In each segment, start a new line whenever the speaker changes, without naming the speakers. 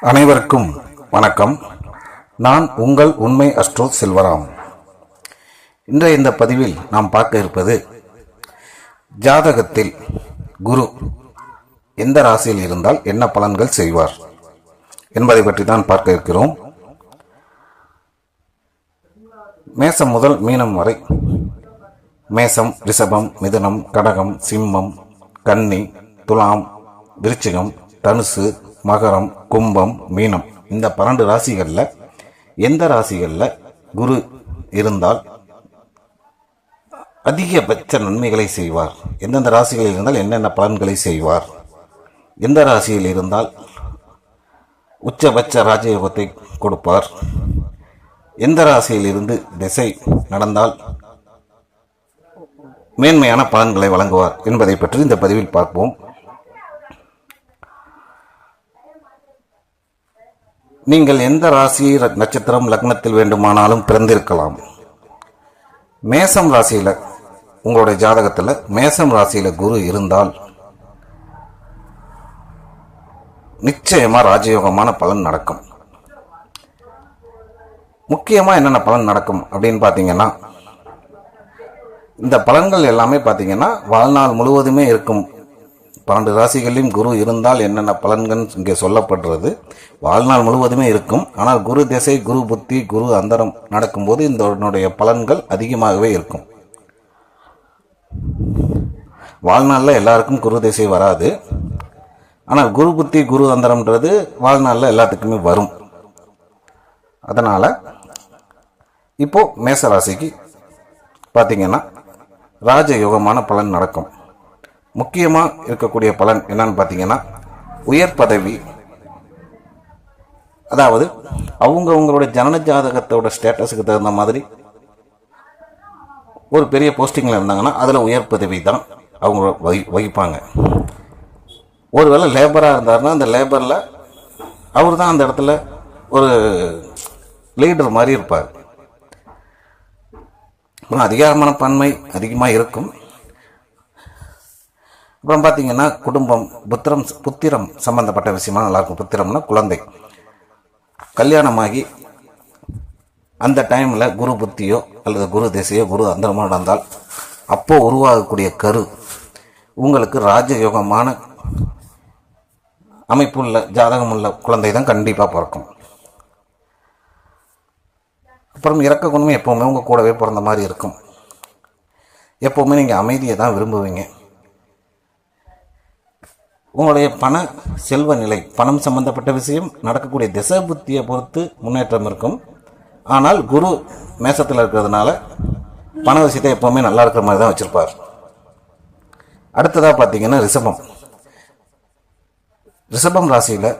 அனைவருக்கும் வணக்கம். நான் உங்கள் உண்மை அஸ்ட்ரோ செல்வராம். இன்றைய இந்த பதிவில் நாம் பார்க்க இருப்பது ஜாதகத்தில் குரு எந்த ராசியில் இருந்தால் என்ன பலன்கள் செய்வார் என்பதை பற்றி தான் பார்க்க இருக்கிறோம். மேசம் முதல் மீனம் வரை, மேசம், ரிஷபம், மிதுனம், கடகம், சிம்மம், கன்னி, துலாம், விருச்சிகம், தனுசு, மகரம், கும்பம், மீனம், இந்த 12 ராசிகளில் எந்த ராசிகளில் குரு இருந்தால் அதிகபட்ச நன்மைகளை செய்வார், எந்தெந்த ராசிகளில் இருந்தால் என்னென்ன பலன்களை செய்வார், எந்த ராசியில் இருந்தால் உச்சபட்ச ராஜயோகத்தை கொடுப்பார், எந்த ராசியில் இருந்து திசை நடந்தால் மேன்மையான பலன்களை வழங்குவார் என்பதை பற்றி இந்த பதிவில் பார்ப்போம். நீங்கள் எந்த ராசி, நட்சத்திரம், லக்னத்தில் வேண்டுமானாலும் பிறந்திருக்கலாம். மேசம் ராசியில், உங்களுடைய ஜாதகத்தில் மேசம் ராசியில் குரு இருந்தால் நிச்சயமா ராஜயோகமான பலன் நடக்கும். முக்கியமா என்னென்ன பலன் நடக்கும் அப்படின்னு பார்த்தீங்கன்னா, இந்த பலன்கள் எல்லாமே பார்த்தீங்கன்னா வாழ்நாள் முழுவதுமே இருக்கும். 12 ராசிகளிலும் குரு இருந்தால் என்னென்ன பலன்கள் இங்கே சொல்லப்படுறது வாழ்நாள் முழுவதுமே இருக்கும். ஆனால் குரு திசை, குரு புத்தி, குரு அந்தரம் நடக்கும்போது இதனுடைய பலன்கள் அதிகமாகவே இருக்கும். வாழ்நாளில் எல்லாருக்கும் குரு திசை வராது. ஆனால் குரு புத்தி, குரு அந்தரம்ன்றது வாழ்நாளில் எல்லாத்துக்குமே வரும். அதனால் இப்போ மேசராசிக்கு பார்த்தீங்கன்னா ராஜயோகமான பலன் நடக்கும். முக்கியமாக இருக்கக்கூடிய பலன் என்னன்னு பார்த்தீங்கன்னா, உயர் பதவி, அதாவது அவங்களுடைய ஜனன ஜாதகத்தோட ஸ்டேட்டஸுக்கு தகுந்த மாதிரி ஒரு பெரிய போஸ்டிங்கில் இருந்தாங்கன்னா அதில் உயர் பதவி தான் அவங்க வகிப்பாங்க. ஒருவேளை லேபராக இருந்தாருன்னா அந்த லேபரில் அவர் தான் அந்த இடத்துல ஒரு லீடர் மாதிரி இருப்பார். அப்புறம் அதிகாரமான பன்மை அதிகமாக இருக்கும். அப்புறம் பார்த்தீங்கன்னா குடும்பம், புத்திரம் சம்பந்தப்பட்ட விஷயமா நல்லாயிருக்கும். புத்திரம்னா குழந்தை. கல்யாணமாகி அந்த டைமில் குரு புத்தியோ அல்லது குரு திசையோ குரு அந்தரமோ நடந்தால் அப்போது உருவாகக்கூடிய கரு உங்களுக்கு ராஜயோகமான அமைப்புள்ள ஜாதகமுள்ள குழந்தை தான் கண்டிப்பாக பிறக்கும். அப்புறம் இறக்க குணமே எப்போவுமே உங்கள் கூடவே பிறந்த மாதிரி இருக்கும். எப்போவுமே நீங்கள் அமைதியை தான் விரும்புவீங்க. உங்களுடைய பண செல்வ நிலை, பணம் சம்பந்தப்பட்ட விஷயம் நடக்கக்கூடிய திசை புத்தியை பொறுத்து முன்னேற்றம் இருக்கும். ஆனால் குரு மேசத்தில் இருக்கிறதுனால பண விஷயத்தை எப்போவுமே நல்லா இருக்கிற மாதிரி தான் வச்சுருப்பார். அடுத்ததாக பார்த்தீங்கன்னா ரிஷபம் ராசியில்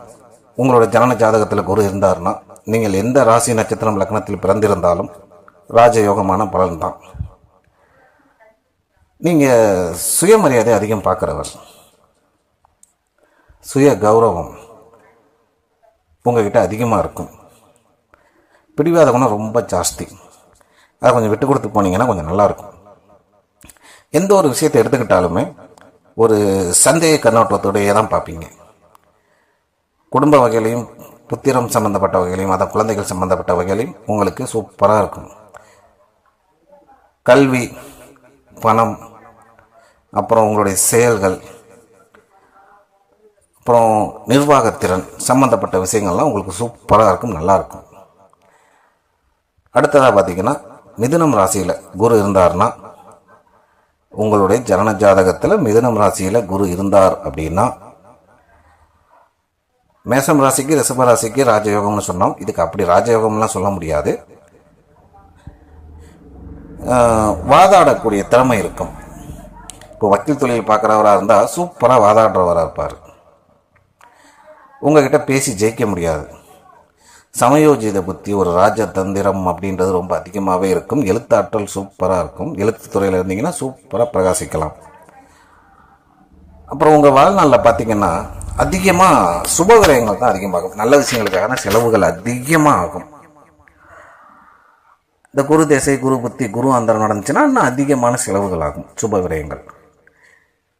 உங்களோட ஜனன ஜாதகத்தில் குரு இருந்தார்னா நீங்கள் எந்த ராசி, நட்சத்திரம், லக்னத்தில் பிறந்திருந்தாலும் ராஜயோகமான பலன் தான். நீங்கள் சுயமரியாதை அதிகம் பார்க்குறவர், சுய கௌரவம் உங்ககிட்ட அதிகமாக இருக்கும். பிடிவாத குணம் ரொம்ப ஜாஸ்தி. அதை கொஞ்சம் விட்டு கொடுத்து போனீங்கன்னா கொஞ்சம் நல்லாயிருக்கும். எந்த ஒரு விஷயத்தை எடுத்துக்கிட்டாலுமே ஒரு சந்தேக கண்ணோட்டத்தோடையே தான் பார்ப்பீங்க. குடும்ப வகையிலையும், புத்திரம் சம்பந்தப்பட்ட வகையிலையும், அதான் குழந்தைகள் சம்பந்தப்பட்ட வகையிலையும் உங்களுக்கு சூப்பராக இருக்கும். கல்வி, பணம், அப்புறம் உங்களுடைய செயல்கள், அப்புறம் நிர்வாகத்திறன் சம்பந்தப்பட்ட விஷயங்கள்லாம் உங்களுக்கு சூப்பராக இருக்கும், நல்லாயிருக்கும். அடுத்ததாக பார்த்தீங்கன்னா மிதுனம் ராசியில் குரு இருந்தார்னா, உங்களுடைய ஜனன ஜாதகத்தில் மிதுனம் ராசியில் குரு இருந்தார் அப்படின்னா, மேசம் ராசிக்கு, ரிஷப ராசிக்கு ராஜயோகம்னு சொன்னோம். இதுக்கு அப்படி ராஜயோகம்லாம் சொல்ல முடியாது. வாதாடக்கூடிய திறமை இருக்கும். இப்போ வக்கீல் தொழில் பார்க்குறவராக இருந்தால் சூப்பராக வாதாடுறவராக இருப்பார். உங்ககிட்ட பேசி ஜெயிக்க முடியாது. சமயோஜித புத்தி, ஒரு ராஜதந்திரம் அப்படின்றது ரொம்ப அதிகமாகவே இருக்கும். எழுத்தாற்றல் சூப்பராக இருக்கும். எழுத்துத்துறையில் இருந்தீங்கன்னா சூப்பராக பிரகாசிக்கலாம். அப்புறம் உங்கள் வாழ்நாளில் பார்த்தீங்கன்னா அதிகமாக சுப விரயங்கள் தான் அதிகமாகும். நல்ல விஷயங்களுக்கான செலவுகள் அதிகமாக ஆகும். இந்த குரு திசை, குரு புத்தி, குரு அந்தரம் நடந்துச்சுன்னா இன்னும் அதிகமான செலவுகள் ஆகும், சுப விரயங்கள்.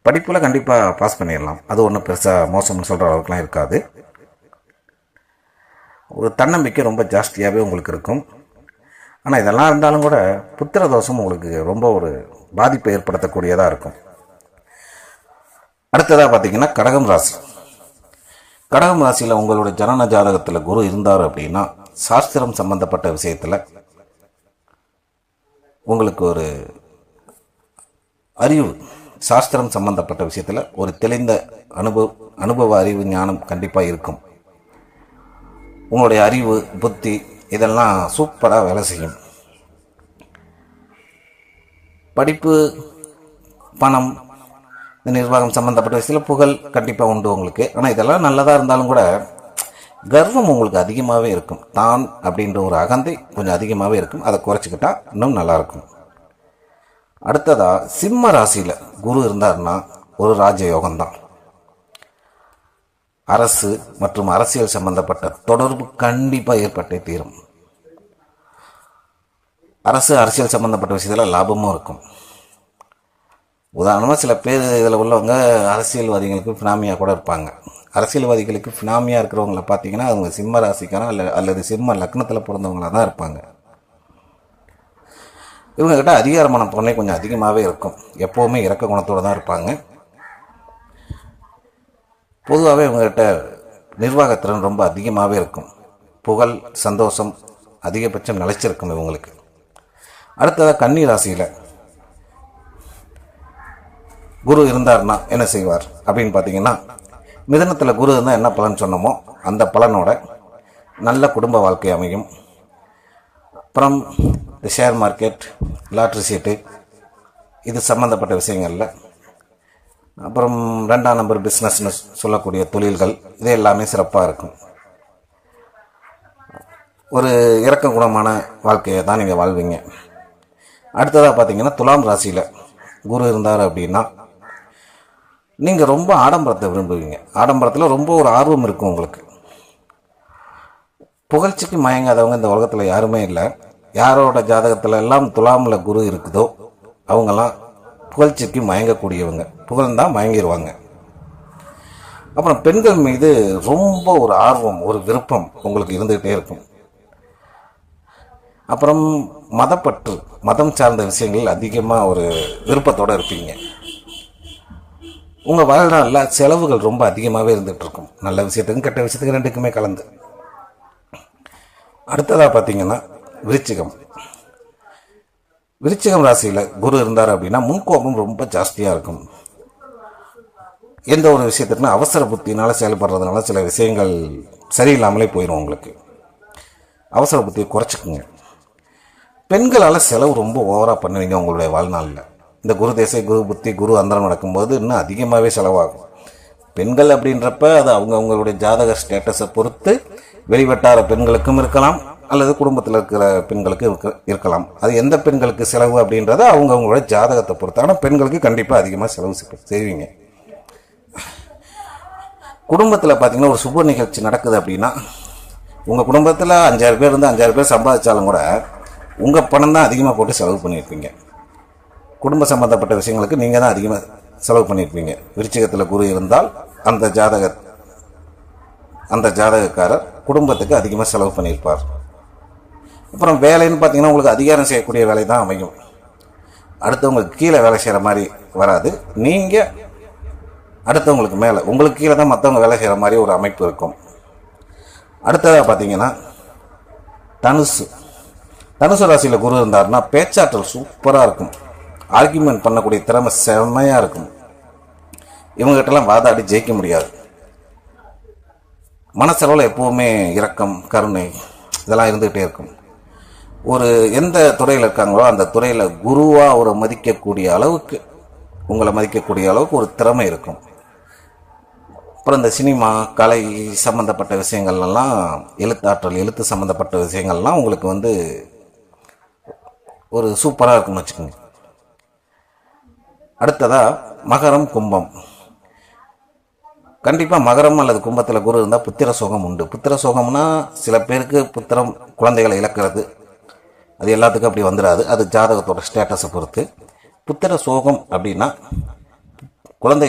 படிப்பில் கண்டிப்பாக பாஸ் பண்ணிடலாம். அது ஒன்றும் பெருசாக மோசம்னு சொல்கிற அளவுக்குலாம் இருக்காது. ஒரு தன்னம்பிக்கை ரொம்ப ஜாஸ்தியாகவே உங்களுக்கு இருக்கும். ஆனால் இதெல்லாம் இருந்தாலும் கூட புத்திர தோஷம் உங்களுக்கு ரொம்ப ஒரு பாதிப்பை ஏற்படுத்தக்கூடியதாக இருக்கும். அடுத்ததாக பார்த்தீங்கன்னா கடகம் ராசி. கடகம் ராசியில் உங்களுடைய ஜனன ஜாதகத்தில் குரு இருந்தார் அப்படின்னா சாஸ்திரம் சம்பந்தப்பட்ட விஷயத்தில் உங்களுக்கு ஒரு அறிவு, சாஸ்திரம் சம்பந்தப்பட்ட விஷயத்தில் ஒரு தெளிந்த அனுபவ அறிவு ஞானம் கண்டிப்பாக இருக்கும். உங்களுடைய அறிவு புத்தி இதெல்லாம் சூப்பராக வேலை செய்யும். படிப்பு, பணம், இந்த நிர்வாகம் சம்மந்தப்பட்ட விஷயத்தில் புகழ் கண்டிப்பாக உண்டு உங்களுக்கு. ஆனால் இதெல்லாம் நல்லதாக இருந்தாலும் கூட கர்வம் உங்களுக்கு அதிகமாகவே இருக்கும். தான் அப்படின்ற ஒரு அகந்தை கொஞ்சம் அதிகமாகவே இருக்கும். அதை குறைச்சிக்கிட்டா இன்னும் நல்லாயிருக்கும். அடுத்ததாக சிம்ம ராசியில் குரு இருந்தார்னா ஒரு ராஜயோகம்தான். அரசு மற்றும் அரசியல் சம்பந்தப்பட்ட தொடர்பு கண்டிப்பாக ஏற்பட்டே தீரும். அரசு அரசியல் சம்பந்தப்பட்ட விஷயத்தில் லாபமும் இருக்கும். உதாரணமாக சில பேர் இதில் உள்ளவங்க அரசியல்வாதிகளுக்கு ஃபினாமியாக கூட இருப்பாங்க. அரசியல்வாதிகளுக்கு ஃபினாமியாக இருக்கிறவங்கள பார்த்தீங்கன்னா அவங்க சிம்ம ராசிக்கான அல்லது சிம்ம லக்னத்தில் பிறந்தவங்களாக தான் இருப்பாங்க. இவங்ககிட்ட அதிகாரமான பொண்ணை கொஞ்சம் அதிகமாகவே இருக்கும். எப்போவுமே இறக்க குணத்தோடு தான் இருப்பாங்க. பொதுவாகவே இவங்ககிட்ட நிர்வாகத்திறன் ரொம்ப அதிகமாகவே இருக்கும். புகழ், சந்தோஷம் அதிகபட்சம் நிலைச்சிருக்கும் இவங்களுக்கு. அடுத்ததாக கன்னி ராசியில் குரு இருந்தார்னா என்ன செய்வார் அப்படின்னு பார்த்தீங்கன்னா, மிதனத்தில் குரு இருந்தால் என்ன பலன் சொன்னோமோ அந்த பலனோட நல்ல குடும்ப வாழ்க்கை அமையும். அப்புறம் இந்த ஷேர் மார்க்கெட், லாட்ரி சீட்டு இது சம்மந்தப்பட்ட விஷயங்களில், அப்புறம் 2ஆம் நம்பர் பிஸ்னஸ்னு சொல்லக்கூடிய தொழில்கள், இது எல்லாமே சிறப்பாக இருக்கும். ஒரு இறக்க குணமான வாழ்க்கையை தான் நீங்கள் வாழ்வீங்க. அடுத்ததாக பார்த்தீங்கன்னா துலாம் ராசியில் குரு இருந்தார் அப்படின்னா நீங்கள் ரொம்ப ஆடம்பரத்தை விரும்புவீங்க. ஆடம்பரத்தில் ரொம்ப ஒரு ஆர்வம் இருக்கும் உங்களுக்கு. புகழ்ச்சிக்கு மயங்காதவங்க இந்த உலகத்தில் யாருமே இல்லை. யாரோட ஜாதகத்தில் எல்லாம் துலாமில் குரு இருக்குதோ அவங்கெல்லாம் புகழ்ச்சிக்கு மயங்கக்கூடியவங்க. புகழ்ந்தால் மயங்கிடுவாங்க. அப்புறம் பெண்கள் மீது ரொம்ப ஒரு ஆர்வம், ஒரு விருப்பம் உங்களுக்கு இருந்துகிட்டே இருக்கும். அப்புறம் மதப்பற்று, மதம் சார்ந்த விஷயங்கள் அதிகமாக ஒரு விருப்பத்தோடு இருப்பீங்க. உங்கள் வாழ்நாளில் செலவுகள் ரொம்ப அதிகமாகவே இருந்துகிட்ருக்கும். நல்ல விஷயத்துக்கும் கெட்ட விஷயத்துக்கு ரெண்டுக்குமே கலந்து. அடுத்ததாக பார்த்தீங்கன்னா விருச்சிகம். விருச்சிகம் ராசியில் குரு இருந்தார் அப்படின்னா முன்கோபம் ரொம்ப ஜாஸ்தியாக இருக்கும். எந்த ஒரு விஷயத்துக்குன்னா அவசர புத்தினால் செயல்படுறதுனால சில விஷயங்கள் சரியில்லாமலே போயிடும் உங்களுக்கு. அவசர புத்தியை குறைச்சிக்குங்க. பெண்களால் செலவு ரொம்ப ஓவராக பண்ணுவீங்க உங்களுடைய வாழ்நாளில். இந்த குரு தேசை, குரு புத்தி, குரு அந்தரம் நடக்கும்போது இன்னும் அதிகமாகவே செலவாகும். பெண்கள் அப்படின்றப்ப அது அவங்களுடைய ஜாதக ஸ்டேட்டஸை பொறுத்து வெளிவட்டார பெண்களுக்கும் இருக்கலாம், அல்லது குடும்பத்தில் இருக்கிற பெண்களுக்கு இருக்கலாம். அது எந்த பெண்களுக்கு செலவு அப்படின்றத அவங்களுடைய ஜாதகத்தை பொறுத்து. ஆனால் பெண்களுக்கு கண்டிப்பாக அதிகமாக செலவு செய்வீங்க. குடும்பத்தில் பார்த்தீங்கன்னா ஒரு சுப நிகழ்ச்சி நடக்குது அப்படின்னா உங்கள் குடும்பத்தில் 5,000 பேர் இருந்து 5,000 பேர் சம்பாதிச்சாலும் கூட உங்கள் பணம் தான் அதிகமாக போட்டு செலவு பண்ணியிருப்பீங்க. குடும்ப சம்பந்தப்பட்ட விஷயங்களுக்கு நீங்கள் தான் அதிகமாக செலவு பண்ணியிருப்பீங்க. விருச்சிகத்தில் குரு இருந்தால் அந்த ஜாதகக்காரர் குடும்பத்துக்கு அதிகமாக செலவு பண்ணியிருப்பார். அப்புறம் வேலைன்னு பார்த்தீங்கன்னா உங்களுக்கு அதிகாரம் செய்யக்கூடிய வேலை தான் அமையும். அடுத்தவங்களுக்கு கீழே வேலை செய்கிற மாதிரி வராது. நீங்கள் அடுத்தவங்களுக்கு மேலே, உங்களுக்கு கீழே தான் மற்றவங்க வேலை செய்கிற மாதிரி ஒரு அமைப்பு இருக்கும். அடுத்ததாக பார்த்தீங்கன்னா தனுசு ராசியில் குரு இருந்தார்னா பேச்சாற்றல் சூப்பராக இருக்கும். ஆர்கியூமெண்ட் பண்ணக்கூடிய திறமை செம்மையாக இருக்கும். இவங்ககிட்டலாம் வாதாடி ஜெயிக்க முடியாது. மனசளவில் எப்போவுமே இரக்கம், கருணை இதெல்லாம் இருந்துகிட்டே இருக்கும். ஒரு எந்த துறையில் இருக்காங்களோ அந்த துறையில் குருவாக ஒரு மதிக்கக்கூடிய அளவுக்கு, உங்களை மதிக்கக்கூடிய அளவுக்கு ஒரு திறமை இருக்கும். அப்புறம் இந்த சினிமா, கலை சம்மந்தப்பட்ட விஷயங்கள்லாம், எழுத்தாற்றல், எழுத்து சம்மந்தப்பட்ட விஷயங்கள்லாம் உங்களுக்கு ஒரு சூப்பராக இருக்கும்னு வச்சுக்கோங்க. அடுத்ததாக மகரம், கும்பம். கண்டிப்பாக மகரம் அல்லது கும்பத்தில் குரு இருந்தால் புத்திர சோகம் உண்டு. புத்திர சோகம்னா சில பேருக்கு புத்திரம், குழந்தைகளை இழக்கிறது, அது எல்லாத்துக்கும் அப்படி வந்துடாது. அது ஜாதகத்தோட ஸ்டேட்டஸை பொறுத்து. புத்திர சோகம் அப்படின்னா குழந்தை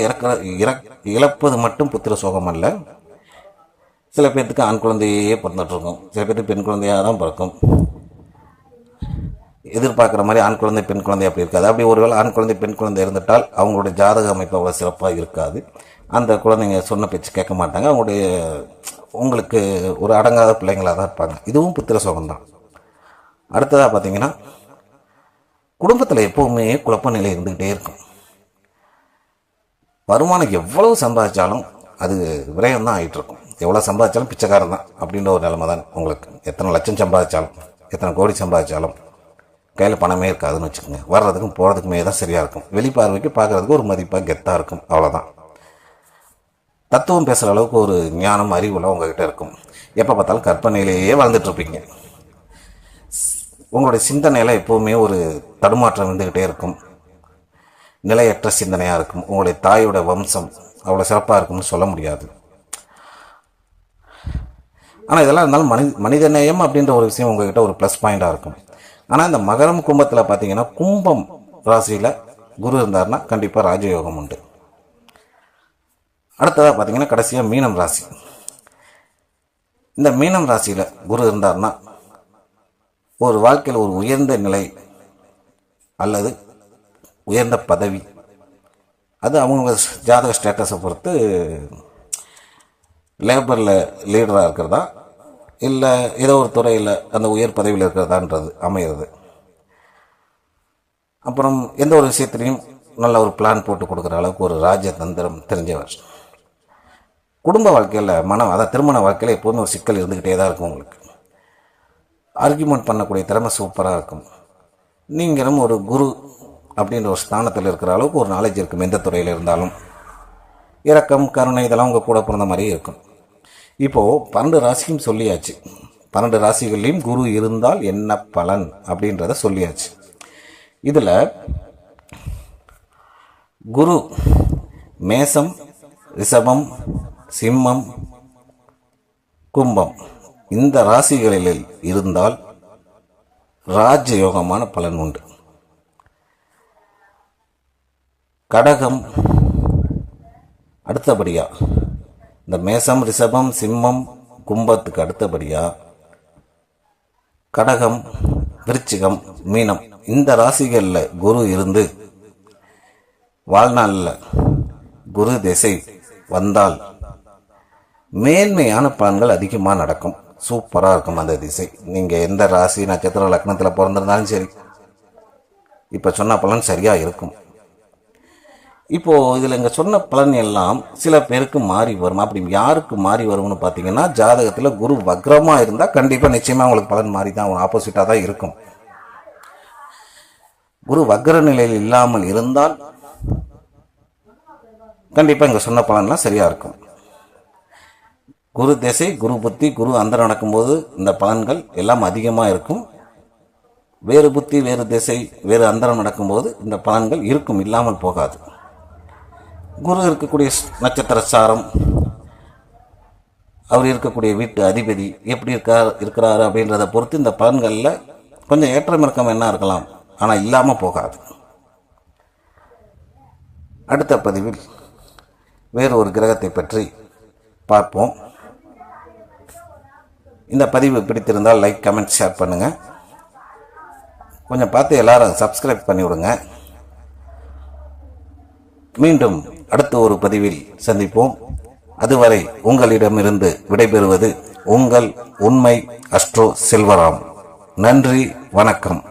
இழப்பது மட்டும் புத்திர சோகம் அல்ல. சில பேர்த்துக்கு ஆண் குழந்தையே பிறந்துட்டுருக்கும், சில பேர்த்துக்கு பெண் குழந்தையாக தான் பிறக்கும். எதிர்பார்க்குற மாதிரி ஆண் குழந்தை பெண் குழந்தை அப்படி இருக்காது. அப்படி ஒருவேளை ஆண் குழந்தை பெண் குழந்தை இருந்துட்டால் அவங்களுடைய ஜாதக அமைப்பு அவ்வளோ சிறப்பாக இருக்காது. அந்த குழந்தைங்க சொன்ன பேச்சு கேட்க மாட்டாங்க. அவங்களுடைய உங்களுக்கு ஒரு அடங்காத பிள்ளைங்களாக தான் இருப்பாங்க. இதுவும் புத்திர சோகம்தான். அடுத்ததாக பார்த்தீங்கன்னா, குடும்பத்தில் எப்போவுமே குழப்ப நிலை இருந்துக்கிட்டே இருக்கும். வருமானம் எவ்வளவு சம்பாதிச்சாலும் அது விரயம் தான் ஆகிட்டுருக்கும். எவ்வளோ சம்பாதிச்சாலும் பிச்சைக்காரன் தான் அப்படின்ற ஒரு நிலைமை தான் உங்களுக்கு. எத்தனை லட்சம் சம்பாதிச்சாலும் எத்தனை கோடி சம்பாதிச்சாலும் கையில் பணமே இருக்காதுன்னு வச்சுக்கோங்க. வர்றதுக்கும் போகிறதுக்குமே தான் சரியாக இருக்கும். வெளிப்பார்வைக்கு பார்க்குறதுக்கு ஒரு மதிப்பாக கெத்தாக இருக்கும், அவ்வளோதான். தத்துவம் பேசுகிற அளவுக்கு ஒரு ஞானம் அறிவுலாம் உங்ககிட்ட இருக்கும். எப்போ பார்த்தாலும் கற்பனையிலேயே வாழ்ந்துட்டுருப்பீங்க. உங்களுடைய சிந்தனையில் எப்போவுமே ஒரு தடுமாற்றம் இருந்துக்கிட்டே இருக்கும். நிலையற்ற சிந்தனையாக இருக்கும். உங்களுடைய தாயோட வம்சம் அவ்வளோ சிறப்பாக இருக்கும்னு சொல்ல முடியாது. ஆனால் இதெல்லாம் இருந்தாலும் மனிதநேயம் அப்படின்ற ஒரு விஷயம் உங்ககிட்ட ஒரு ப்ளஸ் பாயிண்டாக இருக்கும். ஆனால் இந்த மகரம் கும்பத்தில் பார்த்தீங்கன்னா, கும்பம் ராசியில் குரு இருந்தார்னா கண்டிப்பாக ராஜயோகம் உண்டு. அடுத்ததாக பார்த்தீங்கன்னா, கடைசியாக மீனம் ராசி. இந்த மீனம் ராசியில் குரு இருந்தார்னா ஒரு வாழ்க்கையில் ஒரு உயர்ந்த நிலை அல்லது உயர்ந்த பதவி, அது அவங்க ஜாதக ஸ்டேட்டஸை பொறுத்து லேபரில் லீடராக இருக்கிறதா இல்லை ஏதோ ஒரு துறையில் அந்த உயர் பதவியில் இருக்கிறதான்றது அமைகிறது. அப்புறம் எந்த ஒரு விஷயத்திலையும் நல்ல ஒரு பிளான் போட்டு கொடுக்குற அளவுக்கு ஒரு ராஜதந்திரம் தெரிஞ்சவர். குடும்ப வாழ்க்கையில் அதாவது திருமண வாழ்க்கையில் எப்போதுமே ஒரு சிக்கல் இருந்துக்கிட்டே தான் இருக்கும். உங்களுக்கு ஆர்கியூமெண்ட் பண்ணக்கூடிய திறமை சூப்பராக இருக்கும். நீங்களும் ஒரு குரு அப்படின்ற ஒரு ஸ்தானத்தில் இருக்கிற அளவுக்கு ஒரு நாலேஜ் இருக்கும். எந்த துறையில் இருந்தாலும் இரக்கம் கருணை இதெல்லாம் உங்கள் கூட பிறந்த மாதிரியே இருக்கும். இப்போது 12 ராசியும் சொல்லியாச்சு. 12 ராசிகள்லையும் குரு இருந்தால் என்ன பலன் அப்படின்றத சொல்லியாச்சு. இதில் குரு மேசம், ரிஷபம், சிம்மம், கும்பம் இந்த ராசிகளில் இருந்தால் ராஜயோகமான பலன் உண்டு. கடகம் அடுத்தபடியா, இந்த மேசம், ரிஷபம், சிம்மம், கும்பத்துக்கு அடுத்தபடியா கடகம், விருச்சிகம், மீனம் இந்த ராசிகளில் குரு இருந்து வாழ்நாளில் குரு திசை வந்தால் மேன்மையான பலன்கள் அதிகமாக நடக்கும். சூப்பராக இருக்கும் அந்த திசை. நீங்கள் எந்த ராசி நட்சத்திர லக்னத்தில் பிறந்திருந்தாலும் சரி, இப்போ சொன்ன பலன் சரியாக இருக்கும். இப்போது இதில் இங்கே சொன்ன பலன் எல்லாம் சில பேருக்கு மாறி வரும். அப்படி யாருக்கு மாறி வரும்னு பார்த்தீங்கன்னா, ஜாதகத்தில் குரு வக்ரமாக இருந்தால் கண்டிப்பாக நிச்சயமாக உங்களுக்கு பலன் மாறி தான் ஒரு ஆப்போசிட்டாக தான் இருக்கும். குரு வக்ர நிலையில் இல்லாமல் இருந்தால் கண்டிப்பாக இங்கே சொன்ன பலன்லாம் சரியாக இருக்கும். குரு திசை, குரு புத்தி, குரு அந்தரம் நடக்கும்போது இந்த பலன்கள் எல்லாம் அதிகமாக இருக்கும். வேறு புத்தி, வேறு திசை, வேறு அந்தரம் நடக்கும்போது இந்த பலன்கள் இருக்கும், இல்லாமல் போகாது. குரு இருக்கக்கூடிய நட்சத்திர சாரம், அவர் இருக்கக்கூடிய வீட்டு அதிபதி எப்படி இருக்கிறாரு அப்படின்றத பொறுத்து இந்த பலன்களில் கொஞ்சம் ஏற்றம் இறக்கம் என்ன இருக்கலாம், ஆனால் இல்லாமல் போகாது. அடுத்த பதிவில் வேறு ஒரு கிரகத்தை பற்றி பார்ப்போம். இந்த பதிவு பிடித்திருந்தால் லைக், கமெண்ட், ஷேர் பண்ணுங்கள். கொஞ்சம் பார்த்து எல்லாரும் சப்ஸ்கிரைப் பண்ணி விடுங்க. மீண்டும் அடுத்த ஒரு பதிவில் சந்திப்போம். அதுவரை உங்களிடமிருந்து விடைபெறுவது உங்கள் உண்மை அஸ்ட்ரோ செல்வராம். நன்றி, வணக்கம்.